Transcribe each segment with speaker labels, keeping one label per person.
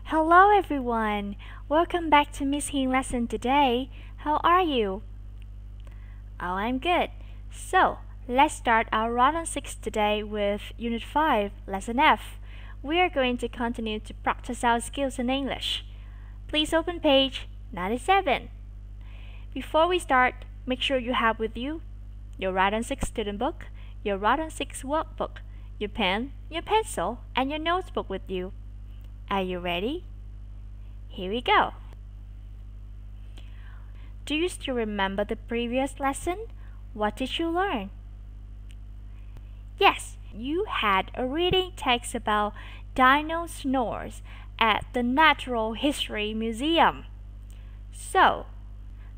Speaker 1: Hello everyone! Welcome back to Miss Hing lesson today. How are you? Oh, I'm good. So, let's start our Round 6 today with Unit 5, Lesson F. We are going to continue to practice our skills in English. Please open page 97. Before we start, make sure you have with you your Round 6 student book, your Round 6 workbook, your pen, your pencil, and your notebook with you. Are you ready? Here we go. Do you still remember the previous lesson? What did you learn? Yes, you had a reading text about dinosaurs at the Natural History Museum. So,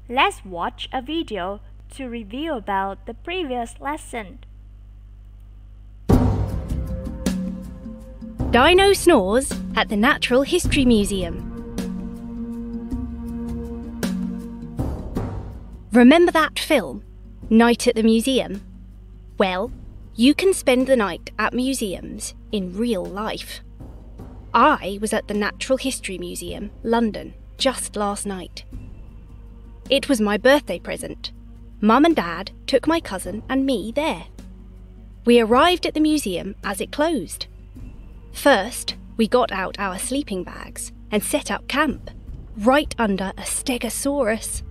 Speaker 1: let's watch a video to review about the previous lesson.
Speaker 2: Dino snores at the Natural History Museum. Remember that film, Night at the Museum? Well, you can spend the night at museums in real life. I was at the Natural History Museum, London, just last night. It was my birthday present. Mum and Dad took my cousin and me there. We arrived at the museum as it closed. First, we got out our sleeping bags and set up camp, right under a stegosaurus.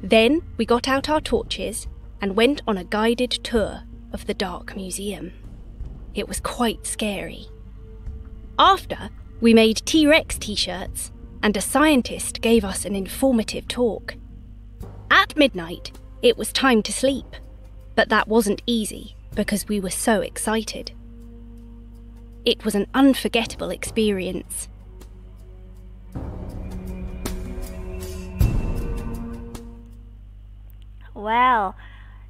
Speaker 2: Then we got out our torches and went on a guided tour of the dark museum. It was quite scary. After, we made T-Rex t-shirts and a scientist gave us an informative talk. At midnight, it was time to sleep, but that wasn't easy because we were so excited. It was an unforgettable experience.
Speaker 1: Well,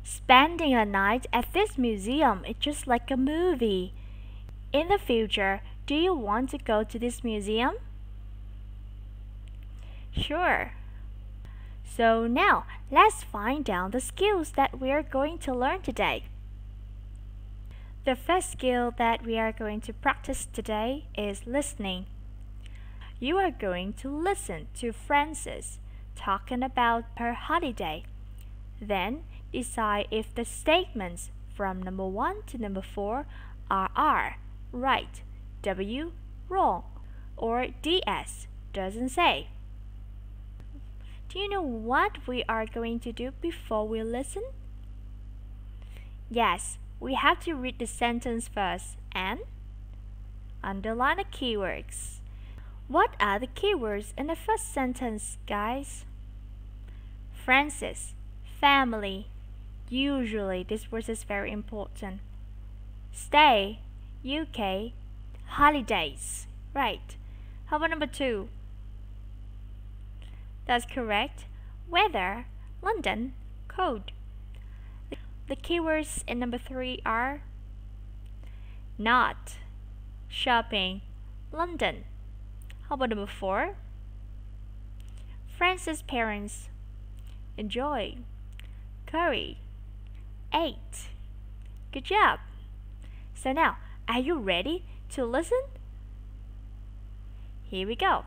Speaker 1: spending a night at this museum is just like a movie. In the future, do you want to go to this museum? Sure. So now, let's find out the skills that we are going to learn today. The first skill that we are going to practice today is listening. You are going to listen to Frances talking about her holiday. Then decide if the statements from number 1 to number 4 are R, right, W, wrong, or DS, doesn't say. Do you know what we are going to do before we listen? Yes, we have to read the sentence first and underline the keywords. What are the keywords in the first sentence, guys? Francis, family. Usually this word is very important. Stay, UK, holidays. Right. How about number 2? That's correct. Weather, London, cold. The keywords in number 3 are not, shopping, London. How about number 4? Francis' parents, enjoy, curry, ate. Good job. So now, are you ready to listen? Here we go.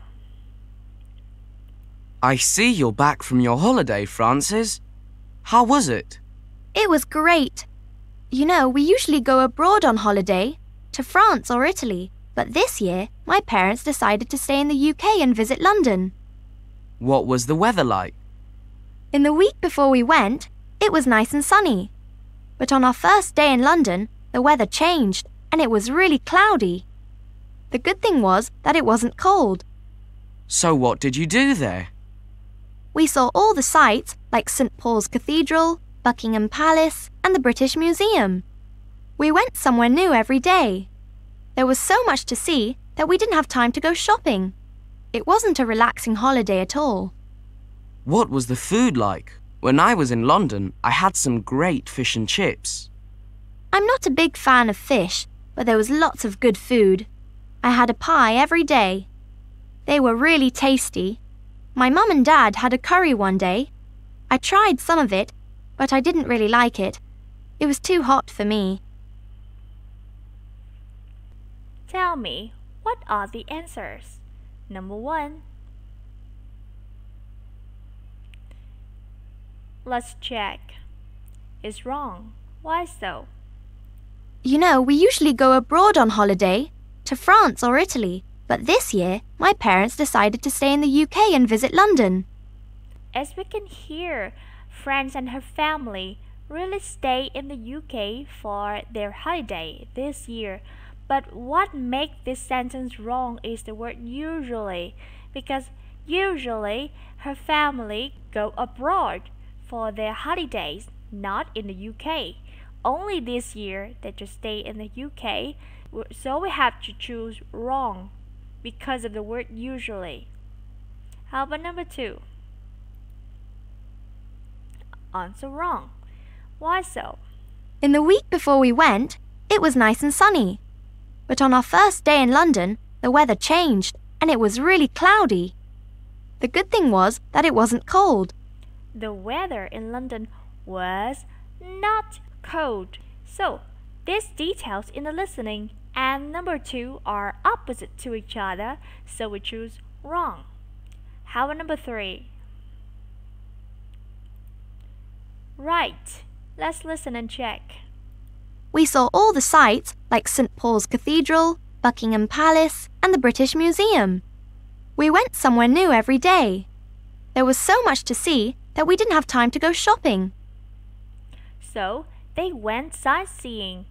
Speaker 3: I see you're back from your holiday, Francis. How was it?
Speaker 4: It was great. You know, we usually go abroad on holiday, to France or Italy, but this year my parents decided to stay in the UK and visit London.
Speaker 3: What was the weather like?
Speaker 4: In the week before we went, it was nice and sunny. But on our first day in London, the weather changed and it was really cloudy. The good thing was that it wasn't cold.
Speaker 3: So what did you do there?
Speaker 4: We saw all the sights like St. Paul's Cathedral, Buckingham Palace, and the British Museum. We went somewhere new every day. There was so much to see that we didn't have time to go shopping. It wasn't a relaxing holiday at all.
Speaker 3: What was the food like? When I was in London, I had some great fish and chips.
Speaker 4: I'm not a big fan of fish, but there was lots of good food. I had a pie every day. They were really tasty. My mum and dad had a curry one day. I tried some of it, but I didn't really like it. It was too hot for me.
Speaker 1: Tell me, what are the answers? Number 1. Let's check. It's wrong. Why so?
Speaker 4: You know, we usually go abroad on holiday, to France or Italy, but this year my parents decided to stay in the UK and visit London.
Speaker 1: As we can hear, friends and her family really stay in the UK for their holiday this year. But what makes this sentence wrong is the word usually, because usually her family go abroad for their holidays, not in the UK. Only this year they just stay in the UK, so we have to choose wrong because of the word usually. How about number 2? Answer wrong. Why so?
Speaker 4: In the week before we went, it was nice and sunny. But on our first day in London, the weather changed and it was really cloudy. The good thing was that it wasn't cold.
Speaker 1: The weather in London was not cold. So, these details in the listening and number 2 are opposite to each other, so we choose wrong. How about number 3? Right. Let's listen and check.
Speaker 4: We saw all the sights like St. Paul's Cathedral, Buckingham Palace, and the British Museum. We went somewhere new every day. There was so much to see that we didn't have time to go shopping.
Speaker 1: So, they went sightseeing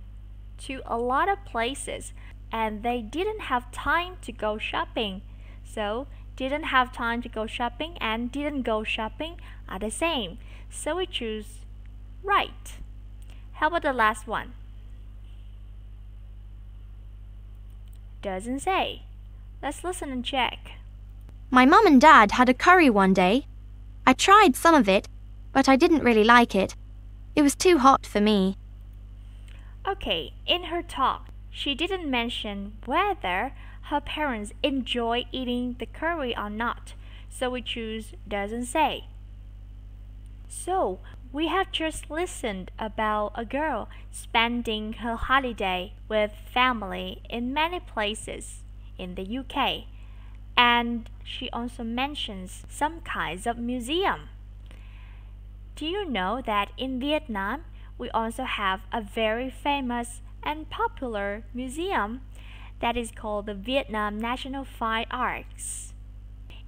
Speaker 1: to a lot of places and they didn't have time to go shopping. So, didn't have time to go shopping and didn't go shopping are the same. So we choose right. How about the last one? Doesn't say. Let's listen and check.
Speaker 4: My mum and dad had a curry one day. I tried some of it, but I didn't really like it. It was too hot for me.
Speaker 1: Okay, in her talk, she didn't mention whether her parents enjoy eating the curry or not, so we choose doesn't say. So, we have just listened about a girl spending her holiday with family in many places in the UK, and she also mentions some kinds of museum. Do you know that in Vietnam, we also have a very famous and popular museum that is called the Vietnam National Fine Arts?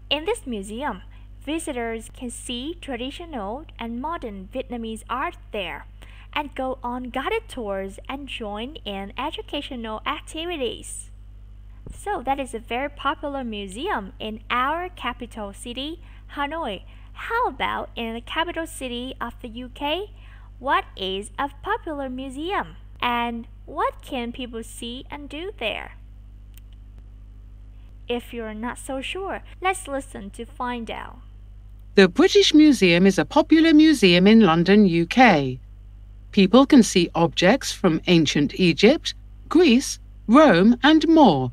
Speaker 1: In this museum, visitors can see traditional and modern Vietnamese art there and go on guided tours and join in educational activities. So that is a very popular museum in our capital city, Hanoi. How about in the capital city of the UK? What is a popular museum? And what can people see and do there? If you're not so sure, let's listen to find out.
Speaker 5: The British Museum is a popular museum in London, UK. People can see objects from ancient Egypt, Greece, Rome, and more.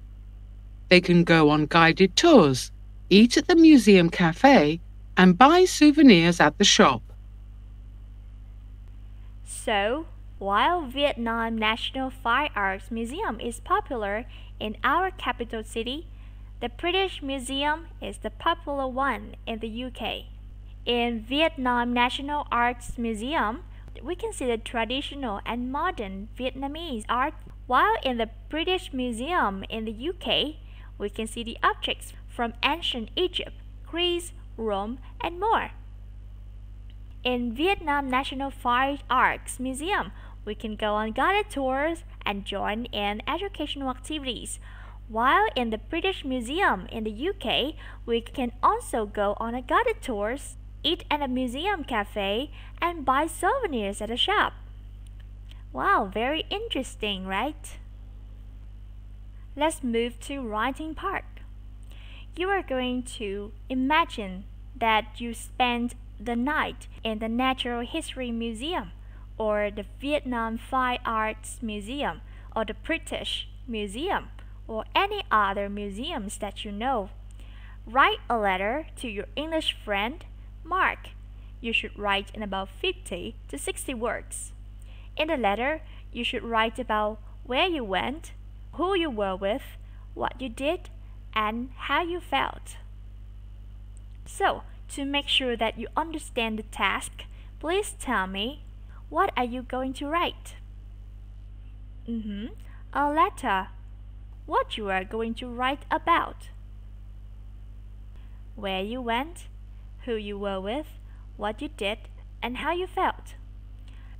Speaker 5: They can go on guided tours, eat at the museum cafe, and buy souvenirs at the shop.
Speaker 1: So, while Vietnam National Fine Arts Museum is popular in our capital city, the British Museum is the popular one in the UK. In Vietnam National Arts Museum, we can see the traditional and modern Vietnamese art, while in the British Museum in the UK, we can see the objects from ancient Egypt, Greece, Rome, and more. In Vietnam National Fine Arts Museum, we can go on guided tours and join in educational activities. While in the British Museum in the UK, we can also go on a guided tours, eat at a museum cafe, and buy souvenirs at a shop. Wow, very interesting, right? Let's move to writing part. You are going to imagine that you spend the night in the Natural History Museum, or the Vietnam Fine Arts Museum, or the British Museum, or any other museums that you know. Write a letter to your English friend, Mark. You should write in about 50 to 60 words. In the letter, you should write about where you went, who you were with, what you did, and how you felt. So, to make sure that you understand the task, please tell me, what are you going to write? A letter. What you are going to write about? Where you went, who you were with, what you did, and how you felt.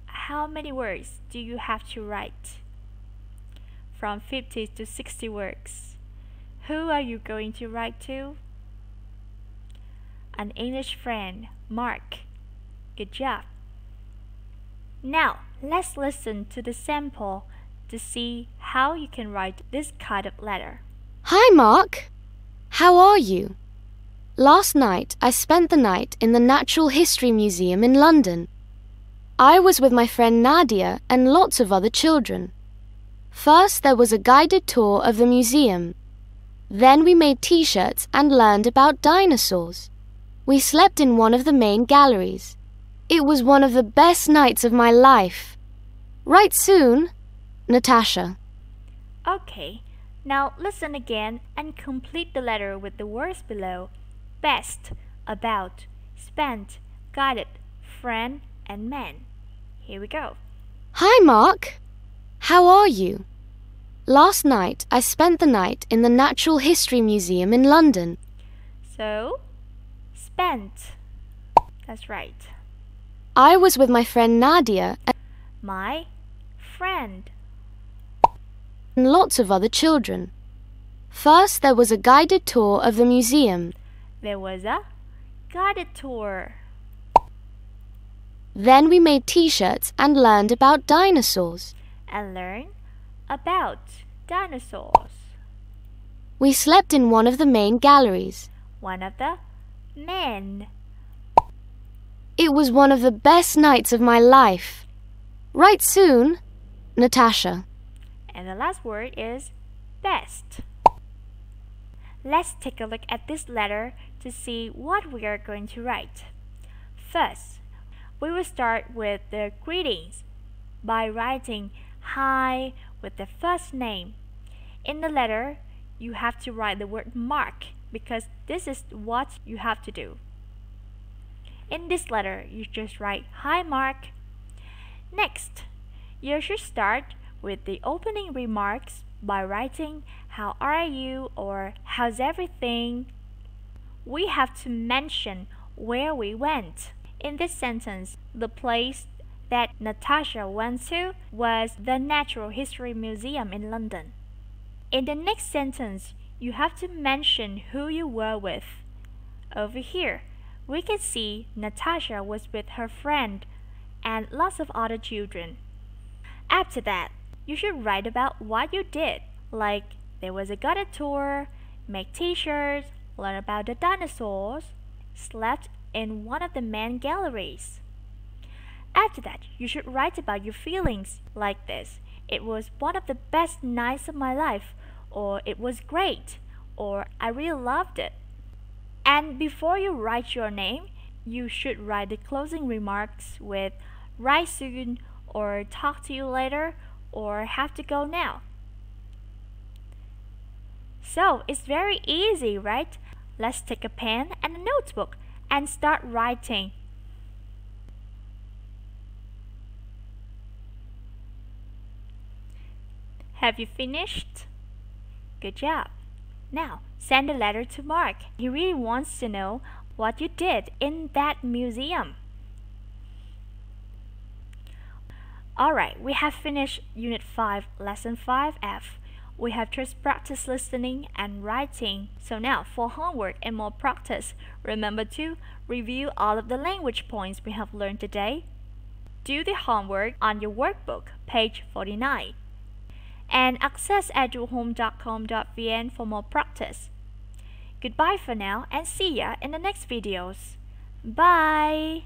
Speaker 1: How many words do you have to write? From 50 to 60 words. Who are you going to write to? An English friend, Mark. Good job. Now, let's listen to the sample to see how you can write this kind of letter.
Speaker 2: Hi, Mark. How are you? Last night, I spent the night in the Natural History Museum in London. I was with my friend Nadia and lots of other children. First, there was a guided tour of the museum. Then we made t-shirts and learned about dinosaurs. We slept in one of the main galleries. It was one of the best nights of my life. Write soon, Natasha.
Speaker 1: Okay, now listen again and complete the letter with the words below. Best, about, spent, guided, friend, and man. Here we go.
Speaker 2: Hi, Mark. How are you? Last night, I spent the night in the Natural History Museum in London.
Speaker 1: So, spent. That's right.
Speaker 2: I was with my friend Nadia
Speaker 1: My friend.
Speaker 2: and lots of other children. First, there was a guided tour of the museum.
Speaker 1: There was a guided tour.
Speaker 2: Then we made t-shirts and learned about dinosaurs.
Speaker 1: And learn about dinosaurs.
Speaker 2: We slept in one of the main galleries.
Speaker 1: One of the men.
Speaker 2: It was one of the best nights of my life. Write soon, Natasha.
Speaker 1: And the last word is best. Let's take a look at this letter to see what we are going to write. First, we will start with the greetings by writing hi with the first name. In the letter, you have to write the word Mark because this is what you have to do. In this letter, you just write hi Mark. Next, you should start with the opening remarks by writing how are you or how's everything. We have to mention where we went. In this sentence, the place that Natasha went to was the Natural History Museum in London. In the next sentence, you have to mention who you were with. Over here, we can see Natasha was with her friend and lots of other children. After that, you should write about what you did, like there was a guided tour, make t-shirts, learn about the dinosaurs, slept in one of the main galleries. After that, you should write about your feelings like this. It was one of the best nights of my life, or it was great, or I really loved it. And before you write your name, you should write the closing remarks with write soon, or talk to you later, or have to go now. So it's very easy, right? Let's take a pen and a notebook and start writing. Have you finished? Good job. Now, send a letter to Mark. He really wants to know what you did in that museum. Alright, we have finished Unit 5, Lesson 5F. We have just practiced listening and writing. So now, for homework and more practice, remember to review all of the language points we have learned today. Do the homework on your workbook, page 49. And access eduhome.com.vn for more practice. Goodbye for now and see ya in the next videos. Bye!